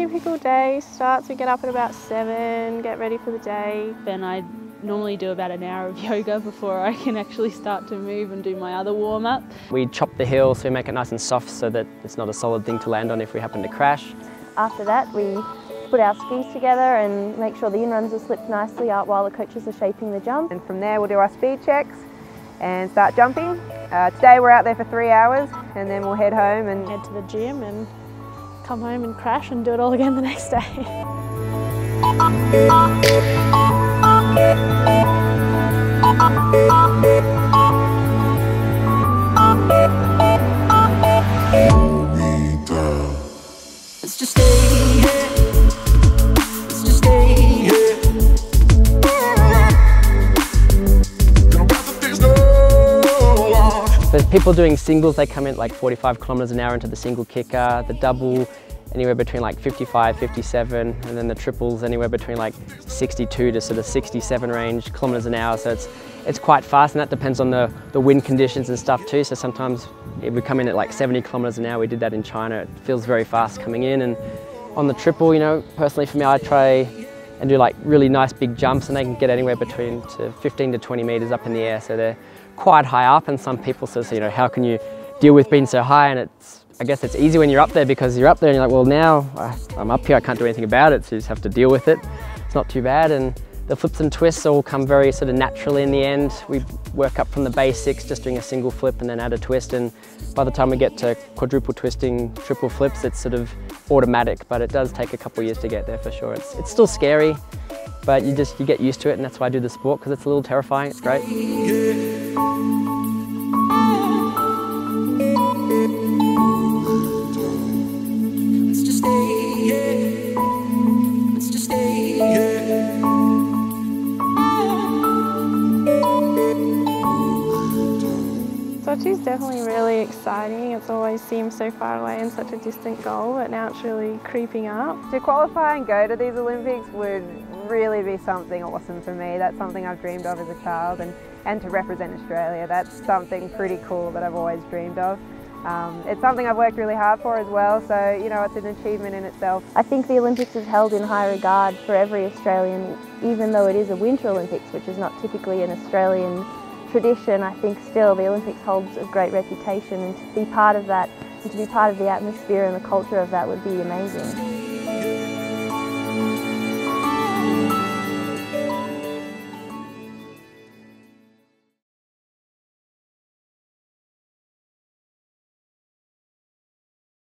typical day starts, we get up at about 7, get ready for the day. Then I normally do about an hour of yoga before I can actually start to move and do my other warm-up. We chop the hill so we make it nice and soft so that it's not a solid thing to land on if we happen to crash. After that, we put our skis together and make sure the in-runs are slipped nicely out while the coaches are shaping the jump. And from there we'll do our speed checks and start jumping. Today we're out there for 3 hours and then we'll head home and head to the gym and come home and crash and do it all again the next day. Let's just stay here. Let's just stay here. For people doing singles, they come in like 45 kilometers an hour into the single kicker. The double, anywhere between like 55, 57, and then the triples anywhere between like 62 to sort of 67 range kilometers an hour. So it's quite fast, and that depends on the wind conditions and stuff too. So sometimes if we come in at like 70 kilometers an hour, we did that in China. It feels very fast coming in. And on the triple, you know, personally for me, I try and do like really nice big jumps, and they can get anywhere between 15 to 20 meters up in the air. So they're quite high up, and some people say, you know, how can you deal with being so high? And I guess it's easy when you're up there, because you're up there and you're like, well, now I'm up here, I can't do anything about it, so you just have to deal with it. It's not too bad, and the flips and twists all come very sort of naturally in the end. We work up from the basics, just doing a single flip and then add a twist, and by the time we get to quadruple twisting, triple flips, it's sort of automatic, but it does take a couple of years to get there for sure. It's still scary, but you get used to it, and that's why I do the sport, because it's a little terrifying. It's great. Let's just stay here. Let's just stay here. Sochi's definitely really exciting. It's always seemed so far away and such a distant goal, but now it's really creeping up. to qualify and go to these Olympics would really be something awesome for me. That's something I've dreamed of as a child, and to represent Australia, that's something pretty cool that I've always dreamed of. It's something I've worked really hard for as well, so you know, it's an achievement in itself. I think the Olympics is held in high regard for every Australian, even though it is a Winter Olympics, which is not typically an Australian tradition. I think still the Olympics holds a great reputation, and to be part of that and to be part of the atmosphere and the culture of that would be amazing.